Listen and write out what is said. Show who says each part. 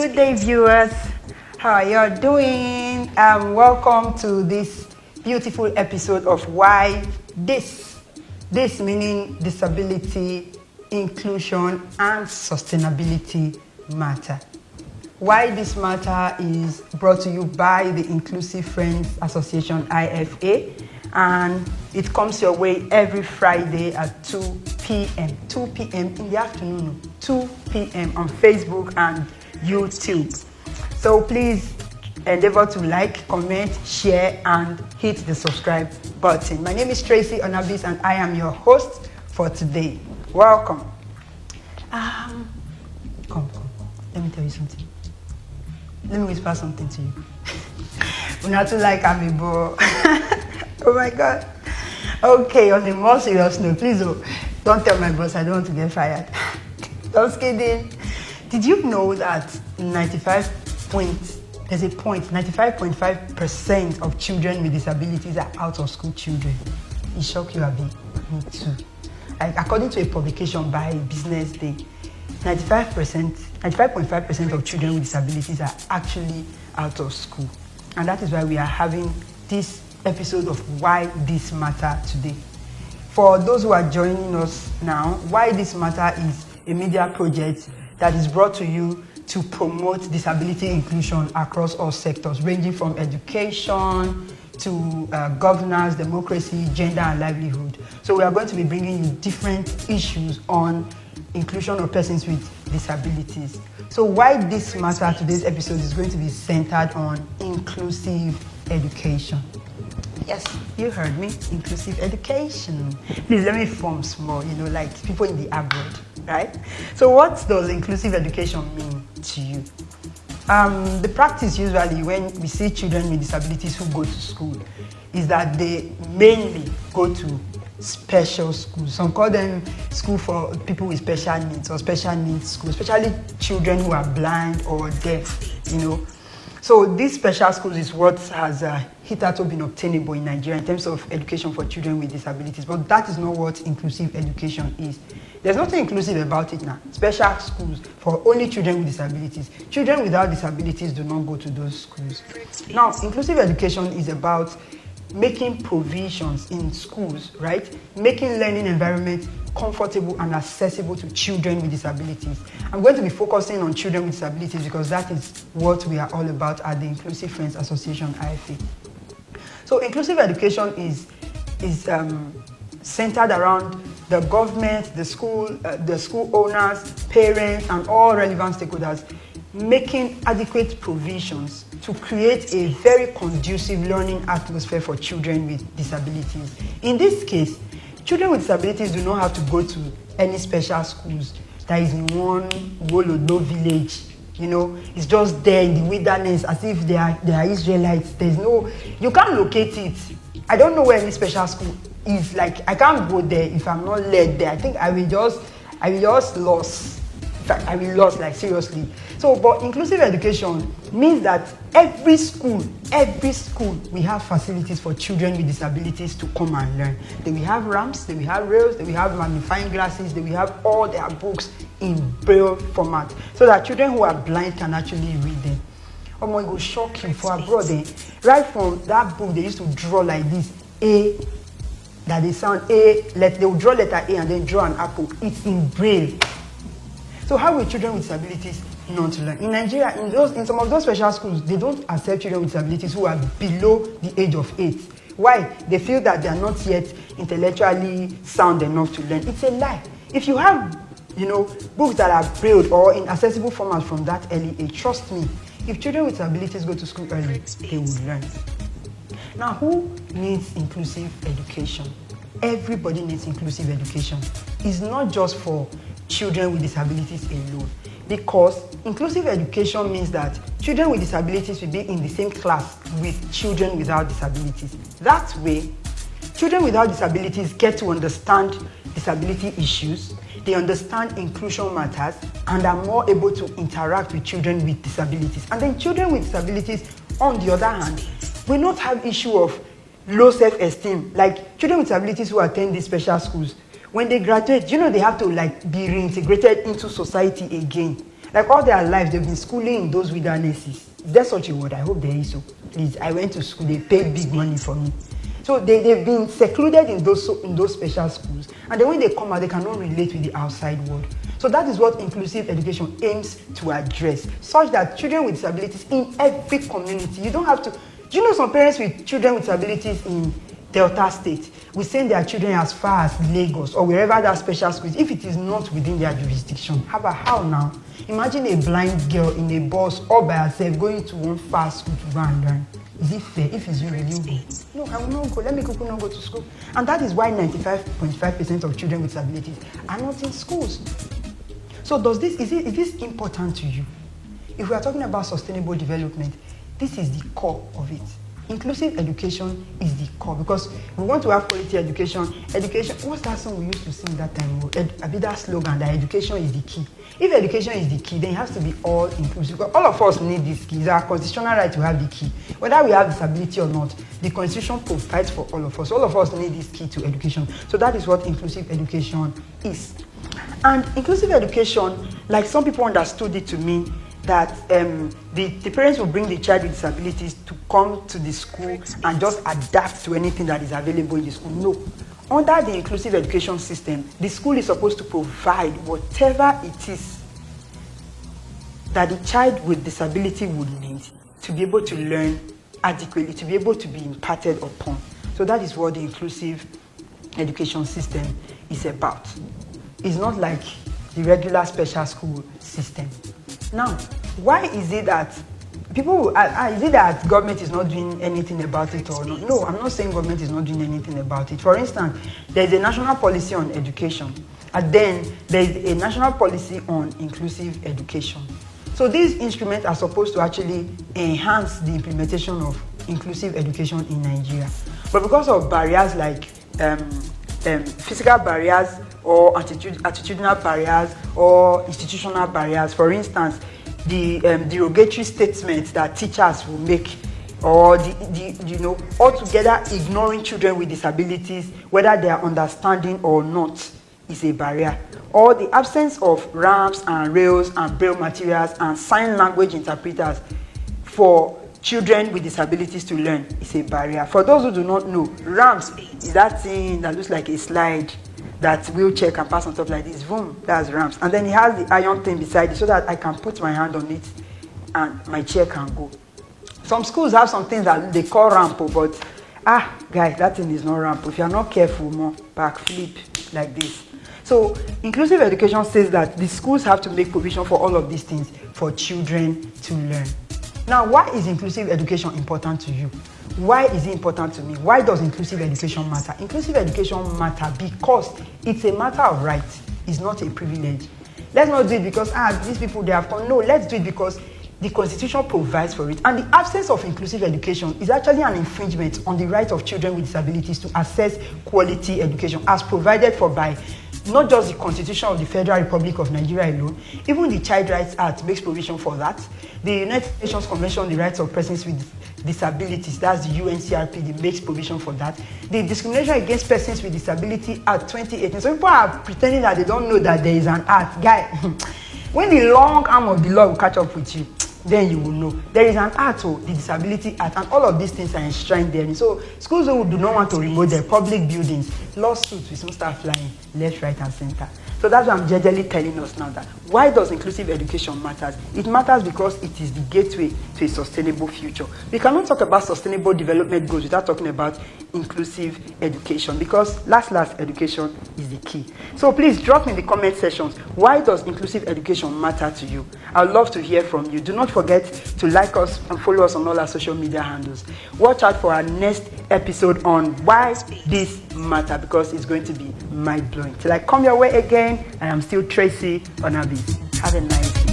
Speaker 1: Good day, viewers. How are you doing? Welcome to this beautiful episode of Why This. This meaning disability, inclusion, and sustainability matter. Why This matter is brought to you by the Inclusive Friends Association IFA, and it comes your way every Friday at 2 p.m. 2 p.m. in the afternoon, 2 p.m. on Facebook and YouTube. So please endeavor to like, comment, share, and hit the subscribe button. My name is Tracy Onabis, and I am your host for today. Welcome. Come. Let me tell you something. Let me whisper something to you. We're not to like Amiibo. Oh my God. Okay, on a more serious note, please don't tell my boss I don't want to get fired. Just kidding. Did you know that 95.5% of children with disabilities are out of school children? It shock you a bit. Me too. Like, according to a publication by Business Day, 95.5% of children with disabilities are actually out of school. And that is why we are having this episode of Why This Matter today. For those who are joining us now, Why This Matter is a media project that is brought to you to promote disability inclusion across all sectors, ranging from education to governance, democracy, gender, and livelihood. So we are going to be bringing you different issues on inclusion of persons with disabilities. So Why This Matter, today's episode is going to be centered on inclusive education. Yes, you heard me, inclusive education. Please let me form small, like people in the abroad, right? So what does inclusive education mean to you? The practice usually when we see children with disabilities who go to school is that they mainly go to special schools. Some call them school for people with special needs or special needs school, especially children who are blind or deaf, So these special schools is what has hitherto been obtainable in Nigeria in terms of education for children with disabilities. But that is not what inclusive education is. There's nothing inclusive about it now. Special schools for only children with disabilities. Children without disabilities do not go to those schools. Now, inclusive education is about making provisions in schools, right? Making learning environments comfortable and accessible to children with disabilities. I'm going to be focusing on children with disabilities because that is what we are all about at the Inclusive Friends Association IFA. So inclusive education is centered around the government, the school owners, parents, and all relevant stakeholders making adequate provisions to create a very conducive learning atmosphere for children with disabilities. In this case, children with disabilities do not have to go to any special schools that is in one Wolodo village. It's just there in the wilderness as if they are Israelites. You can't locate it. I don't know where any special school is. Like, I can't go there if I'm not led there. I think I will just lost. In fact, I will lost, like, seriously. So, but inclusive education means that every school, we have facilities for children with disabilities to come and learn. They will have ramps, they will have rails, they will have magnifying glasses, they will have all their books in braille format so that children who are blind can actually read them. Oh my God, shock you for abroad. Right from that book, they used to draw like this, A, that they sound A, they will draw letter A and then draw an apple. It's in braille. So how will children with disabilities not to learn? In Nigeria, in some of those special schools, they don't accept children with disabilities who are below the age of 8. Why? They feel that they are not yet intellectually sound enough to learn. It's a lie. If you have, books that are braille or in accessible format from that early age, trust me, if children with disabilities go to school early, they will learn. Now, who needs inclusive education? Everybody needs inclusive education. It's not just for children with disabilities alone, because inclusive education means that children with disabilities will be in the same class with children without disabilities. That way, children without disabilities get to understand disability issues, they understand inclusion matters, and are more able to interact with children with disabilities. And then children with disabilities, on the other hand, will not have issue of low self-esteem. Like children with disabilities who attend these special schools, when they graduate, they have to be reintegrated into society again. Like all their lives, they've been schooling in those wildernesses. There's such a word. I hope there is. So please, I went to school. They paid big money for me. So they've been secluded in those special schools. And then when they come out, they cannot relate with the outside world. So that is what inclusive education aims to address, such that children with disabilities in every community, you don't have to, do you know some parents with children with disabilities in Delta State will send their children as far as Lagos or wherever that special school is, if it is not within their jurisdiction. How now? Imagine a blind girl in a bus all by herself going to one fast school to go and learn. Is it fair? If it's you, will you go? No, I will not go. Let me not go to school. And that is why 95.5% of children with disabilities are not in schools. So is this important to you? If we are talking about sustainable development, this is the core of it. Inclusive education is the core, because we want to have quality education. Education, what's that song we used to sing that time? That slogan that education is the key. If education is the key, then it has to be all inclusive. Because all of us need this key. It's our constitutional right to have the key. Whether we have disability or not, the constitution provides for all of us. All of us need this key to education. So that is what inclusive education is. And inclusive education, like some people understood it to mean that the parents will bring the child with disabilities to come to the school and just adapt to anything that is available in the school. No. Under the inclusive education system, the school is supposed to provide whatever it is that the child with disability would need to be able to learn adequately, to be able to be imparted upon. So that is what the inclusive education system is about. It's not like the regular special school system. Now, why is it that is it that government is not doing anything about it or not? No, I'm not saying government is not doing anything about it. For instance, there's a national policy on education, and then there's a national policy on inclusive education. So these instruments are supposed to actually enhance the implementation of inclusive education in Nigeria. But because of barriers like physical barriers or attitudinal barriers or institutional barriers, for instance, the derogatory statements that teachers will make, or altogether ignoring children with disabilities, whether they are understanding or not, is a barrier. Or the absence of ramps and rails and braille materials and sign language interpreters for children with disabilities to learn is a barrier. For those who do not know, ramps is that thing that looks like a slide that wheelchair can pass on top like this. Boom, that's ramps. And then it has the iron thing beside it so that I can put my hand on it and my chair can go. Some schools have some things that they call ramp, but guys, that thing is not ramp. If you are not careful, more backflip like this. So inclusive education says that the schools have to make provision for all of these things for children to learn. Now, why is inclusive education important to you? Why is it important to me? Why does inclusive education matter? Inclusive education matter because it's a matter of right. It's not a privilege. Let's not do it because these people, they have come. No, let's do it because the Constitution provides for it. And the absence of inclusive education is actually an infringement on the right of children with disabilities to access quality education as provided for by not just the Constitution of the Federal Republic of Nigeria alone, even the Child Rights Act makes provision for that. The United Nations Convention on the Rights of Persons with Disabilities, that's the UNCRPD, makes provision for that. The Discrimination Against Persons with Disability Act 2018. So people are pretending that they don't know that there is an act. Guy, when the long arm of the law will catch up with you, then you will know. There is an act, the Disability Act, and all of these things are enshrined there. And so schools who do not want to remote their public buildings, lawsuits will soon start flying left, right, and center. So that's why I'm generally telling us now that why does inclusive education matter? It matters because it is the gateway to a sustainable future. We cannot talk about sustainable development goals without talking about inclusive education, because last education is the key. So please drop in the comment sections, why does inclusive education matter to you? I'd love to hear from you. Do not forget to like us and follow us on all our social media handles. Watch out for our next episode on why this matter, because it's going to be mind-blowing. Till I come your way again, I am still Tracy Onabis. Have a nice day.